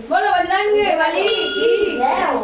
बोलो बजरंग बली की जय हो।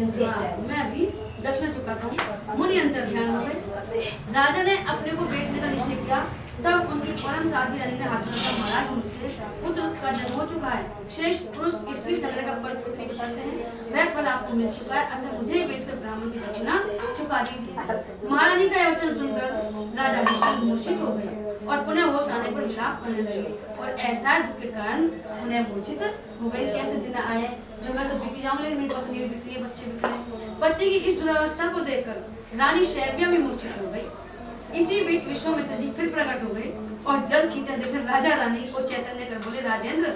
मैं अभी दक्षिण चुकाता हूँ। मुनि अंतर ध्यान हो गए। राजा ने अपने को बेचने का निश्चय किया। तब उनके परम साथी रानी ने हाथ में महाराज मुझसे पुत्र का जन्म हो चुका है। श्रेष्ठ पुरुष स्त्री संग्रह का फल पुत्री बताते हैं। वह फल आपको मिल चुका है, अतः मुझे ही बेचकर ब्राह्मण की दक्षिणा चुका दीजिए। महारानी का वचन सुनकर राजा मूर्छित हो गए और पुनः होश आने पर विलाप करने लगे और ऐसा दुख के कारण उन्हें मूर्छित हो गए। कैसे दिन आए जो मैं तो बिक जाऊं, लेकिन मेरी पत्नी भी बिक रही है, बच्चे बिक रहे हैं। पति की इस दुरावस्था को देखकर रानी शैव्या भी मूर्छित हो गई। इसी बीच विश्वामित्र जी फिर प्रकट हो गए और जल छींटे देखकर राजा रानी को चैतन्य कर बोले, राजेंद्र,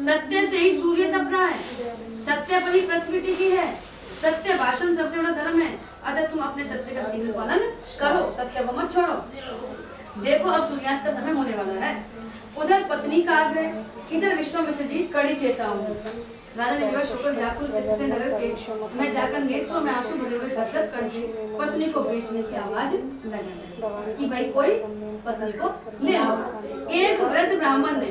सत्य से ही सूर्य तप रहा है, सत्य पर ही पृथ्वी टिकी है, सत्य भाषण सबसे बड़ा धर्म है, अतः तुम अपने सत्य का शीघ्र पालन करो, सत्य को मत छोड़ो। देखो अब सूर्यास्त का समय होने वाला है। उधर पत्नी का आग्रह, इधर विश्वामित्र जी कड़ी चेतावनी। राजा ने विवश होकर व्याकुल चित्त से नगर के मैं जाकर नेत्रों में आंसू भरे हुए गदगद करके पत्नी को बेचने की आवाज लगाई कि भाई कोई पत्नी को ले लो। एक वृद्ध ब्राह्मण ने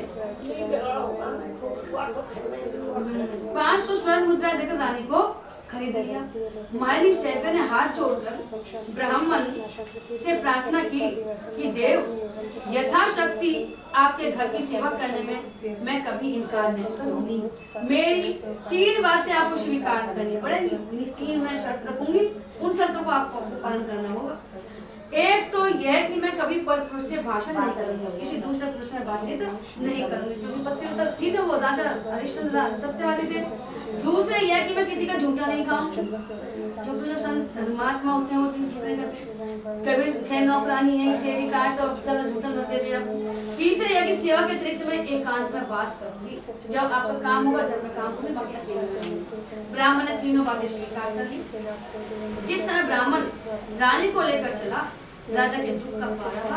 500 स्वर्ण मुद्रा देकर रानी को खरीद लिया। मारी शैव्या ने हाथ जोड़कर ब्राह्मण से प्रार्थना की कि देव यथाशक्ति आपके घर की सेवा करने में मैं कभी इनकार नहीं करूंगी। मेरी 3 बातें आपको स्वीकार करनी पड़ेंगी। 3 मैं शर्त रखूंगी, उन शर्तों को आपको पालन करना होगा। एक तो यह कि मैं कभी पर पुरुष से भाषण नहीं करूंगी, किसी दूसरे पुरुष से बातचीत नहीं करूंगी, क्योंकि पति थी ना वो राजा हरिश्चंद्र सत्यवादी थे। दूसरे यह कि मैं किसी का झूठा नहीं खाऊं, क्योंकि जो संत धर्मात्मा होते हैं वो कभी खैर नौकरानी है, सेविका है तो चलो झूठा मत दे दिया। तीसरे यह कि सेवा के अतिरिक्त मैं एकांत में वास करूंगी, जब आपका काम होगा जब मैं काम करूंगी, बाकी अकेले करूंगी। ब्राह्मण ने 3 बातें स्वीकार कर ली। जिस समय ब्राह्मण रानी को लेकर चला, राजा के दुख का पारा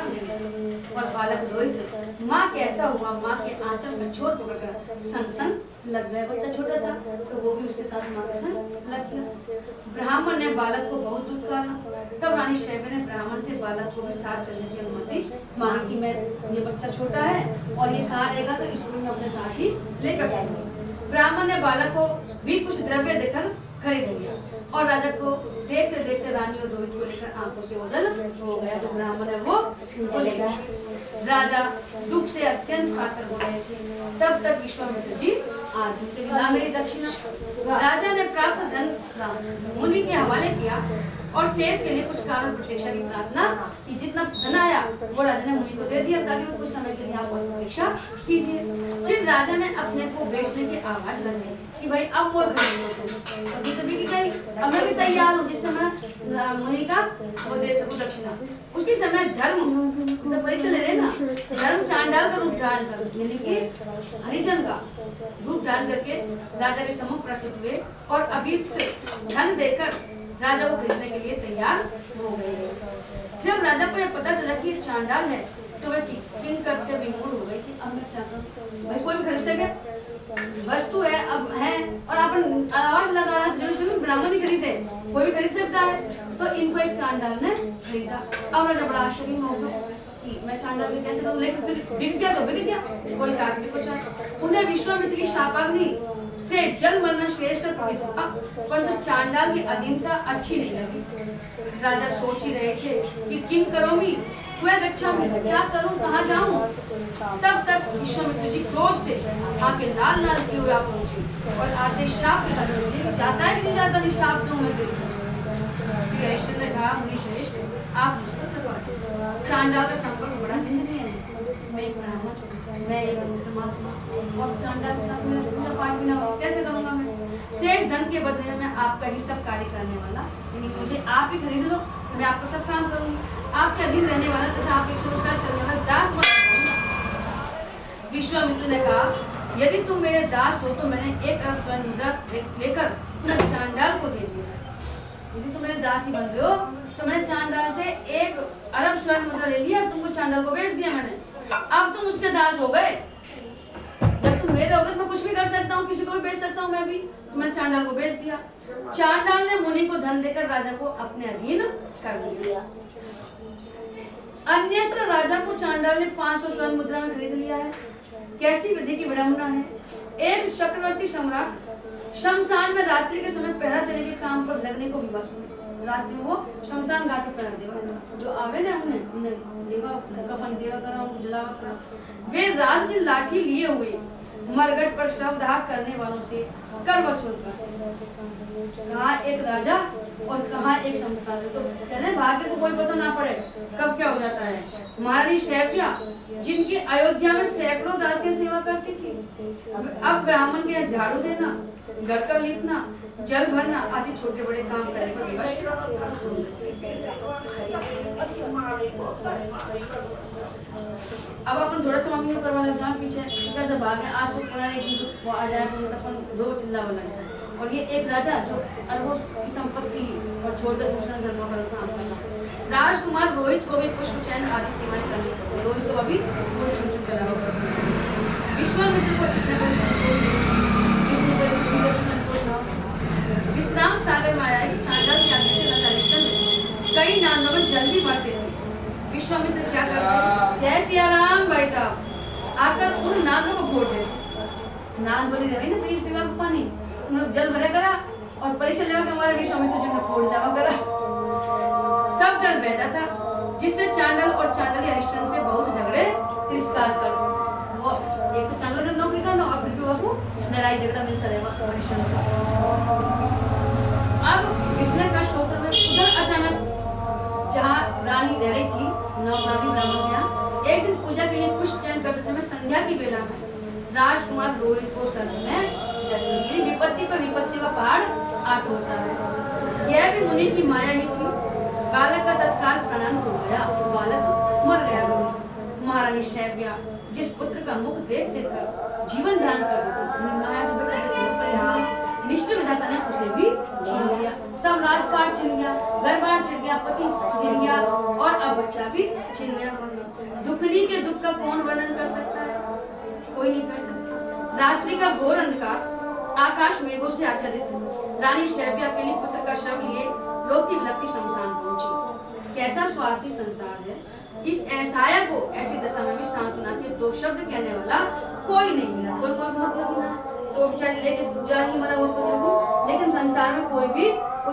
बालक रोहित माँ कहता हुआ माँ के आंचल में छोर पकड़कर संग संग लग गया। बच्चा छोटा था तो वो भी उसके साथ माँ के संग लग गया। ब्राह्मण ने बालक को बहुत दुत्कारा। तब रानी शैब्या ने ब्राह्मण से बालक को भी साथ चलने की अनुमति मांगी कि मैं ये बच्चा छोटा है और ये कहाँ रहेगा तो स्कूल में अपने साथ ही लेकर चलूंगी। ब्राह्मण ने बालक को भी कुछ द्रव्य देकर खरीद लिया और राजा को देखते देखते रानी और रोहित को लेकर आंखों से ओझल हो गया। जो ब्राह्मण है वो उनको ले गया। राजा दुख से अत्यंत कातर हो रहे थे। तब तक विश्वामित्र जी आ चुके। मेरी दक्षिणा राजा ने प्राप्त धन मुनि के हवाले किया और शेष के लिए कुछ कारण प्रतीक्षा की प्रार्थना कि जितना धन आया वो राजा ने मुनि को दे दिया ताकि वो कुछ समय के लिए आप प्रतीक्षा कीजिए। फिर राजा ने अपने को बेचने की आवाज लगाई कि भाई अब वो अभी तो बिक गई, अब मैं भी तैयार हूँ जिस समय मुनि का वो दे सकूं दक्षिणा। उसी समय धर्म तो परीक्षा ले रहे ना, धर्म चांडाल का रूप धारण कर यानी कि हरिजन का रूप धारण करके राजा के सम्मुख प्रस्तुत हुए और अभियुक्त धन देकर राजा को खरीदने के लिए तैयार हो गए। जब राजा को यह पता चला कि ये चांडाल है तो वह किंग करते विमूढ़ हो गए कि अब मैं क्या करूं। भाई कोई भी खरीद सके, वस्तु है अब है और अपन आवाज लगा रहा जरूर ब्राह्मण ही खरीदे, कोई भी खरीद सकता है। तो इनको एक चांडाल ने खरीदा। अब राजा बड़ा आश्चर्य में हो गया कि मैं चांडाल के कैसे करूं, लेकिन फिर बिक गया तो बिक गया, कोई काट नहीं पहुंचा। उन्हें विश्वामित्र की शापाग्नि से जल मरना श्रेष्ठ प्रतीत हुआ, परंतु चांडाल की अधीनता अच्छी नहीं लगी। राजा सोच ही रहे थे कि किम करोमी क्यों गच्छा में, क्या करूं कहाँ जाऊं। तब तक विश्वामित्र जी क्रोध से आके लाल लाल की ओर पहुंचे और आते शाप लगे जाता है कि नहीं जाता, नहीं शाप दूं मैं तेरे। हरिश्चंद्र ने कहा मुनि श्रेष्ठ आप मुझ पर कृपा करें, चांडाल का संपर्क बड़ा निंदनीय है। मैं एक ब्राह्मण, मैं एक धर्मात्मा और चांडाल के साथ मेरा पूजा पाठ भी ना हो कैसे करूंगा मैं। शेष धन के बदले में मैं आपका ही सब कार्य करने वाला, यानी मुझे आप ही खरीद लो, मैं आपका सब काम करूंगी, आपके अधीन रहने वाला तथा आपके अनुसार चलने वाला दास बन जाऊंगा। विश्वामित्र ने कहा यदि तुम मेरे दास हो तो मैंने 1 अरब स्वर्ण मुद्रा लेकर तुम्हें चांडाल को दे दिया। यदि तुम मेरे दास ही बन रहे हो तो मैंने चांडाल से 1 अरब स्वर्ण मुद्रा ले लिया, तुमको चांडाल को बेच दिया मैंने। अब तुम उसके दास हो गए। जब तुम मेरे हो गए तो मैं कुछ भी कर सकता हूँ, किसी को भी बेच सकता हूँ मैं भी। तो मैंने चांडाल को बेच दिया। चांडाल ने मुनि को धन देकर राजा को अपने अधीन कर दिया। अन्यत्र राजा को चांडाल ने 500 स्वर्ण मुद्रा में खरीद लिया है। कैसी विधि की विडंबना है। एक चक्रवर्ती सम्राट शमशान में रात्रि के समय पहरा देने के काम पर लगने को विवश हुए। रात्रि में वो शमशान घाट पर पहरा देवा, जो आवे ना उन्हें लेवा कफन देवा करा, जलावा करा। वे रात की लाठी लिए हुए मरघट पर शवदाह करने वालों से कर वसूल कर। कहाँ एक राजा और कहाँ एक शमशान। तो कहने भाग्य को कोई पता ना पड़े कब क्या हो जाता है। महारानी शैब्या जिनकी अयोध्या में सैकड़ों दासियां सेवा करती थी, अब ब्राह्मण के झाड़ू देना, घर का लीपना, जल भरना आदि छोटे बड़े काम करने पर विवश। अब अपन थोड़ा सा मम्मी करवा लग जाए पीछे कैसे भागे आज तो वो आ जाए तो अपन दो चिल्ला वाला जाए। और ये एक राजा जो अरबों की संपत्ति और छोड़कर दूसरा घर का काम करना। राजकुमार रोहित को भी पुष्प चयन आदि सेवाएं करनी पड़ी। रोहित को अभी विश्वामित्र को विश्राम सागर में आया कि चांडाल के आगे से हरिश्चंद्र कई नालों में जल भी भरते थे। विश्वामित्र क्या करते, जय सिया राम भाई साहब, आकर उन नालों को फोड़ देते। नाल बनी रही ना पीठ पीवा पानी, जल भरा करा और परीक्षा लेवा के हमारे विश्वामित्र जी ने फोड़ जावा करा, सब जल बह जाता, जिससे चांडाल और चांडाली हरिश्चंद्र से बहुत झगड़े तिरस्कार कर। वो एक तो चांडाल का नौकरी करना और फिर वो लड़ाई झगड़ा मिलता रहेगा हरिश्चंद्र का। अब इतने कष्ट होते हुए उधर अचानक जहाँ रानी रह रही थी नवरानी ब्राह्मण के यहाँ, एक दिन पूजा के लिए पुष्प चयन करते समय संध्या की बेला में राजकुमार रोहित को सर में विपत्ति पर विपत्ति का पहाड़ आ पहुंचा है। यह भी मुनि की माया ही थी। बालक का तत्काल प्राण हो गया, बालक मर गया। रोहित महारानी शैब्या जिस पुत्र का मुख देख देख कर जीवन ध्यान करती थी, माया जो निष्ठुर विधाता ने उसे भी छीन लिया। सब राजपाट छीन गया, घर-बार छीन गया, पति छीन गया और अब बच्चा भी छीन गया। दुखनी के दुख का कौन वर्णन कर सकता है? कोई नहीं कर सकता। रात्रि का घोर अंधकार, आकाश मेघों से आच्छादित, रानी शैव्या अकेली पुत्र का शव लिए रोती बिलखती शमशान पहुंची। कैसा स्वार्थी संसार है। इस असहाय को ऐसी दशा में भी सांत्वना के दो शब्द कहने वाला कोई नहीं मिला। कोई मतलब ना तो बेचारी लेके जाएंगे मरा वो पुत्र को, लेकिन संसार में कोई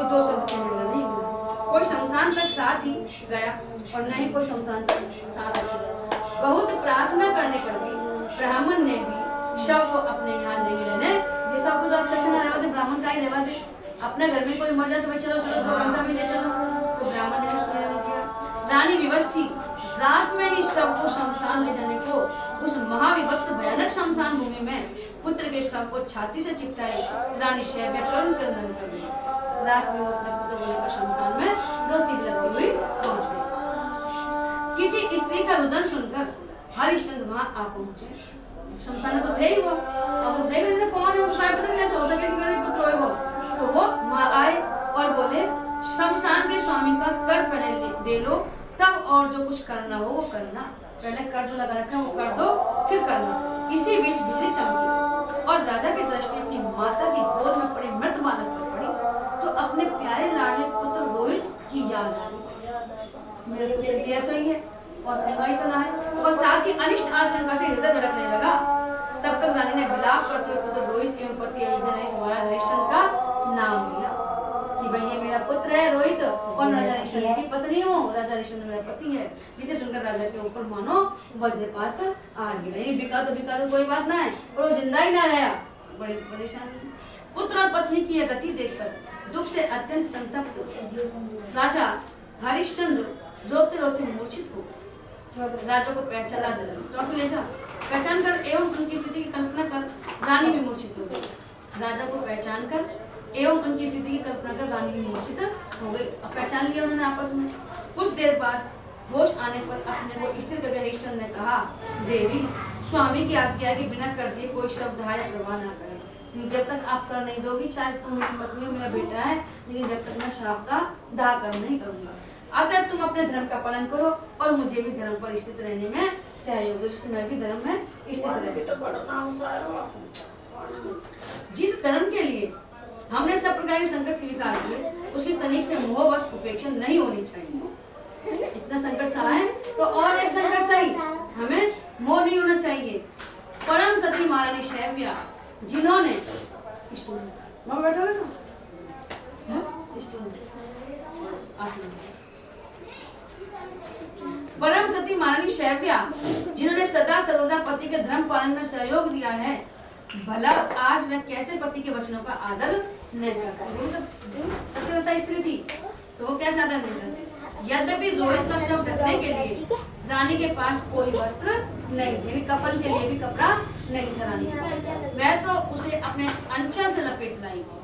दो शब्द कहने वाला नहीं मिला। कोई शमशान तक साथ ही गया और न ही कोई शमशान तक साथ गया। बहुत प्रार्थना करने पर भी ब्राह्मण ने भी शव को अपने यहाँ नहीं रहने, ये सब तो अच्छा ना रहवा दे, ब्राह्मण का ही रहवा दे। अपने घर में कोई मर जाए तो भाई चलो 2 घंटा भी ले चलो, तो ब्राह्मण ने उसने नहीं किया। रानी विवश थी, रात में ही शव को शमशान ले जाने को, उस महाविभक्त भयानक शमशान भूमि में पुत्र के शव को छाती से चिपटाए रानी शैव्या करुण क्रंदन कर दी। रात में वो अपने पुत्र को लेकर शमशान में रोती बिलखती हुई पहुंच गई। किसी स्त्री का रुदन सुनकर हरिश्चंद्र वहां आ पहुंचे। शमशान तो थे ही वो, अब वो देख रहे कौन है, उसका पता कैसे हो सके कि मेरे पुत्र होएगा। तो वो वहां आए और बोले, शमशान के स्वामी का कर पहले दे लो, तब और जो कुछ करना हो वो करना। पहले कर जो लगा रखा है वो कर दो, फिर करना। इसी बीच बिजली चमकी और राजा की दृष्टि अपनी माता की गोद में पड़े मृत बालक पर पड़ी, तो अपने प्यारे लाडले पुत्र रोहित की याद आई। मेरे पुत्र भी ऐसा ही है और महंगाई तो ना है, और साथ ही अनिष्ट आशंका से हृदय धड़कने लगा। तब तक रानी ने विलाप करते हुए पुत्र रोहित एवं पति महाराज हरिश्चंद्र का नाम लिया कि भाई ये मेरा पुत्र है रोहित और राजा हरिश्चंद्र की पत्नी हूँ, राजा हरिश्चंद्र मेरा पति है। जिसे सुनकर राजा के ऊपर मानो वज्रपात आ गिरा। बिका तो कोई बात ना है, और वो जिंदा ही ना रहा, बड़ी परेशानी। पुत्र और पत्नी की यह गति देखकर दुख से अत्यंत संतप्त राजा हरिश्चंद्र रोते रोते मूर्छित हो राजा को पहचान ले जा पहचान कर एवं उनकी स्थिति की कल्पना कर रानी भी मूर्छित हो गई। राजा को पहचान कर एवं उनकी स्थिति की कल्पना कर रानी भी मूर्छित हो गई। अब पहचान लिया उन्होंने आपस में। कुछ देर बाद होश आने पर अपने को स्थिर करके हरिश्चंद्र ने कहा, देवी स्वामी की आज्ञा के बिना कर दिए कोई शब्द या प्रवाह ना करे। जब तक आप कर नहीं दोगी, चाहे तुम मेरी पत्नी हो, मेरा बेटा है, लेकिन जब तक मैं श्राप का दाह कर्म नहीं करूंगा। अतः तुम अपने धर्म का पालन करो और मुझे भी धर्म पर स्थित रहने में सहयोग दो, जिससे मैं भी धर्म में स्थित रह। जिस धर्म के लिए हमने सब प्रकार के संकट स्वीकार किए, उसकी तनिक से मोहवश उपेक्षा नहीं होनी चाहिए। इतना संकट सहा है तो और एक संकट सही, हमें मोह नहीं होना चाहिए। परम सती महारानी शैव्या, जिन्होंने बैठोगे परम सती महारानी शैव्या, जिन्होंने सदा सर्वदा पति के धर्म पालन में सहयोग दिया है, भला आज वह कैसे पति के वचनों का आदर नहीं करती। स्त्री थी तो वो कैसे आदर नहीं करती। यद्यपि रोहित का शव ढकने के लिए रानी के पास कोई वस्त्र नहीं थे, कफन के लिए भी कपड़ा नहीं था रानी के, वह तो उसे अपने अंचल से लपेट लाई थी।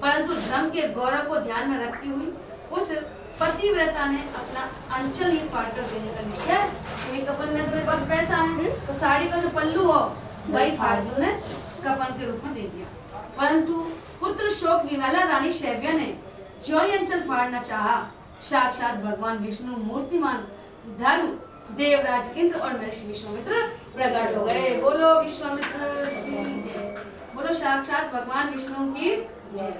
परंतु धर्म के गौरव को ध्यान में रखती हुई उस पतिव्रता ने अपना अंचल ही फाड़ कर देने का निश्चय। कफन में तुम्हारे पास पैसा है तो साड़ी का जो पल्लू हो वही फाड़ के उन्हें कफन के रूप में दे दिया। परंतु पुत्र शोक विह्वला रानी शैव्या ने जो ही अंचल फाड़ना चाहा, साक्षात भगवान विष्णु मूर्तिमान धर्म देवराज इंद्र और महर्षि विश्वामित्र प्रकट हो गए। बोलो विश्वामित्र की जय, बोलो साक्षात भगवान विष्णु की जय।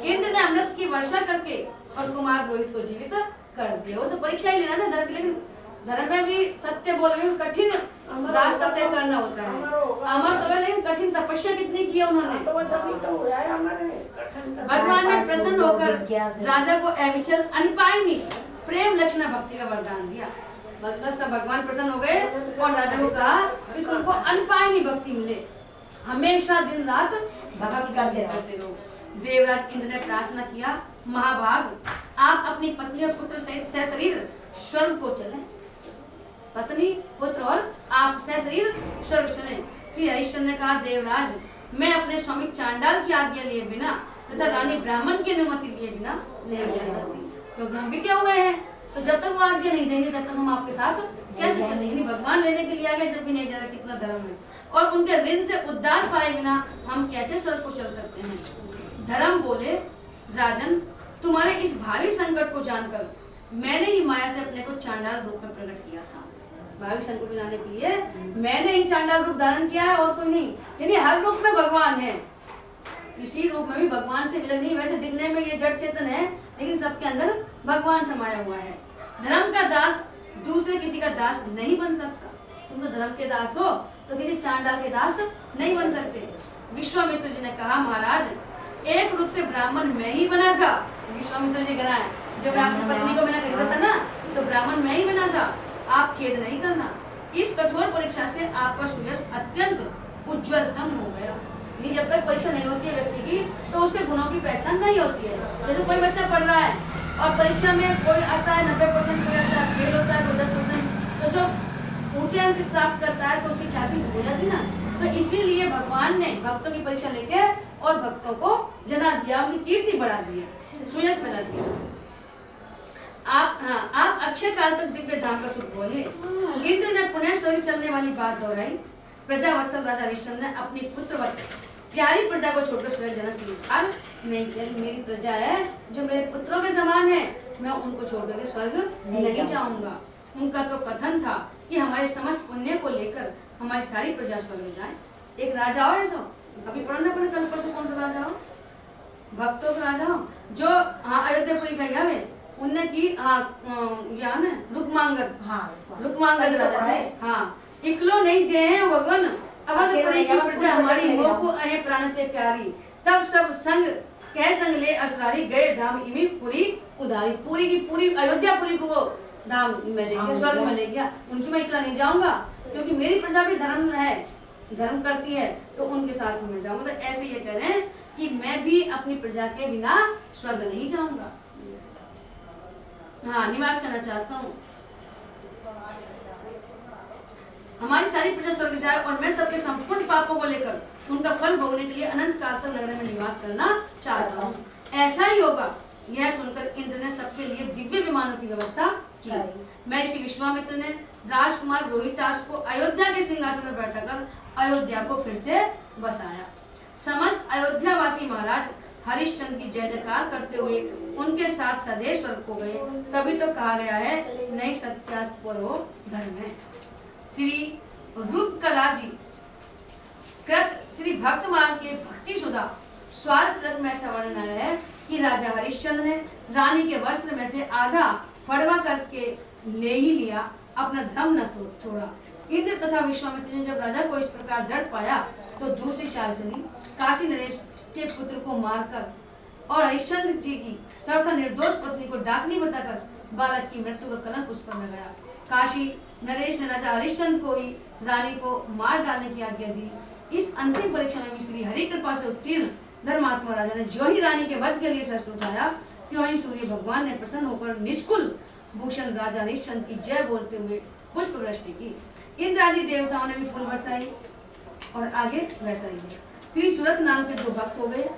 इंद्र ने अमृत की वर्षा करके और कुमार रोहित को जीवित कर दिया। वो तो परीक्षा ही लेना ना धर्म, लेकिन धर्म में भी सत्य बोलने में कठिन रास्ता तय करना होता है। अमर तो लेकिन कठिन तपस्या कितनी की है उन्होंने। भगवान ने प्रसन्न होकर राजा को अविचल अनपायनी प्रेम लक्षणा भक्ति का वरदान दिया। मतलब सब भगवान प्रसन्न हो गए और राजा को कहा कि तुमको अनपायनी भक्ति मिले, हमेशा दिन रात भक्ति करते रहो। देवराज इंद्र ने प्रार्थना किया, महाभाग आप अपनी पत्नी और पुत्र सहित सशरीर स्वर्ग को चलें। पत्नी पुत्र और आप सशरीर स्वर्ग चलें। श्री हरिश्चंद्र ने कहा, देवराज मैं अपने स्वामी चांडाल की आज्ञा लिए बिना तथा रानी ब्राह्मण की अनुमति लिए बिना नहीं जा सकती, क्योंकि हम भी क्या हुए हैं, तो जब तक वो आज्ञा नहीं देंगे जब तक हम आपके साथ कैसे चलेंगे। यानी भगवान लेने के लिए आ गए जब भी नहीं जा रहा, कितना धर्म है। और उनके ऋण से उद्धार पाए बिना हम कैसे स्वर्ग को चल सकते हैं। धर्म बोले, राजन तुम्हारे इस भावी संकट को जानकर मैंने ही माया से अपने को चांडाल रूप में प्रकट किया था। भावी संकट को जानने के लिए मैंने ही चांडाल रूप धारण किया है और कोई नहीं। यानी हर रूप में भगवान है, किसी रूप में भी भगवान से विलग नहीं। वैसे दिखने में ये जड़ चेतन है लेकिन सबके अंदर भगवान समाया हुआ है। धर्म का दास दूसरे किसी का दास नहीं बन सकता। तुम तो धर्म के दास हो तो किसी चांडाल के दास नहीं बन सकते। विश्वामित्र जी ने कहा, महाराज एक रूप से ब्राह्मण मैं ही बना था। विश्वामित्र जी कहा है जब ब्राह्मण पत्नी को मैंने खरीदा था ना तो ब्राह्मण मैं ही बना था। आप खेद नहीं करना, इस कठोर परीक्षा से आपका सुयश अत्यंत उज्ज्वलतम हो गया। नहीं, जब तक परीक्षा नहीं होती है व्यक्ति की तो उसके गुणों की पहचान नहीं होती है। जैसे कोई बच्चा पढ़ रहा है और परीक्षा में कोई आता है 90%, कोई आता है फेल होता है कोई 10%, तो जो ऊंचे अंक प्राप्त करता है तो उसकी ख्याति हो जाती ना। तो इसीलिए भगवान ने भक्तों की परीक्षा लेके और भक्तों को जना दिया, उनकी कीर्ति बढ़ा दी है, सुयश बढ़ा दिया। आप अक्षय काल तक दिव्य धाम का सुख बोले। इंद्र ने पुनः स्वर्ग चलने वाली बात दोहराई। प्रजावत्सल राजा हरिश्चंद्र ने अपनी पुत्रवत प्यारी प्रजा को छोड़कर स्वर्ग जाना स्वीकार नहीं किया। मेरी प्रजा है जो मेरे पुत्रों के समान है, मैं उनको छोड़ करके स्वर्ग नहीं जाऊंगा। उनका तो कथन था कि हमारे समस्त पुण्य को लेकर हमारी सारी प्रजा स्वर्ग जाए। एक राजा हो ऐसा, अभी पढ़ना पड़े कल परसों कौन सा राजा हो, भक्तों का राजा हो जो अयोध्यापुरी का है उनने की रुक्मांगद, रुक्मांगद राजा थे। इकलो नहीं जे हैं वगन अवधपुरी की प्रजा हमारी मोकु अहे प्राणते प्यारी। तब सब संग कह संग ले असरारी गए धाम इमी पूरी उदारी। पूरी की पूरी अयोध्यापुरी को वो धाम में ले गया, स्वर्ग में ले गया। उनसे मैं इकला नहीं जाऊंगा क्योंकि मेरी प्रजा भी धर्म है, धर्म करती है, तो उनके साथ मैं जाऊंगा। तो ऐसे ये कह रहे हैं कि मैं भी अपनी प्रजा के बिना स्वर्ग नहीं जाऊंगा, निवास करना चाहता हूँ। हमारी सारी प्रजा स्वर्ग जाए और मैं सबके संपूर्ण पापों को लेकर उनका फल भोगने के लिए अनंत काल तक नगर में निवास करना चाहता हूँ। ऐसा ही होगा। यह सुनकर इंद्र ने सबके लिए दिव्य विमानों की व्यवस्था की। मैं इसी विश्वामित्र ने राजकुमार रोहितास को अयोध्या के सिंहासन पर बैठाकर अयोध्या को फिर से बसाया। समस्त अयोध्यावासी महाराज हरिश्चंद्र की जय जयकार करते हुए उनके साथ सदैव स्वर्ग को गए। तभी तो कहा गया है नहीं सत्यात्परो धर्म है। श्री रूपकला जी कृत श्री भक्तमाल के भक्ति सुधा स्वाद तिलक में ऐसा वर्णन आया है कि राजा हरिश्चंद्र ने रानी के वस्त्र में से आधा फड़वा करके ले ही लिया, अपना धर्म न छोड़ा। इंद्र तथा विश्वामित्र ने जब राजा को इस प्रकार दृढ़ पाया तो दूसरी चाल चली। काशी नरेश के पुत्र को मारकर और हरिश्चंद्र जी की सर्वथा निर्दोष पत्नी को डाकनी बताकर बालक की मृत्यु का कलंक उस पर लगाया। काशी नरेश ने राजा हरिश्चंद्र को ही रानी को मार डालने की आज्ञा दी। इस अंतिम परीक्षा में भी श्री हरि कृपा से उत्तीर्ण धर्मात्मा राजा ने जो ही रानी के वध के लिए शस्त्र उठाया त्यों ही सूर्य भगवान ने प्रसन्न होकर निजकुल भूषण राजा हरिश्चंद्र की जय बोलते हुए पुष्प वृष्टि की। इंद्र आदि देवताओं ने भी फूल बरसाए और आगे वैसा ही है। श्री सूरत नाम के दो भक्त हो गए।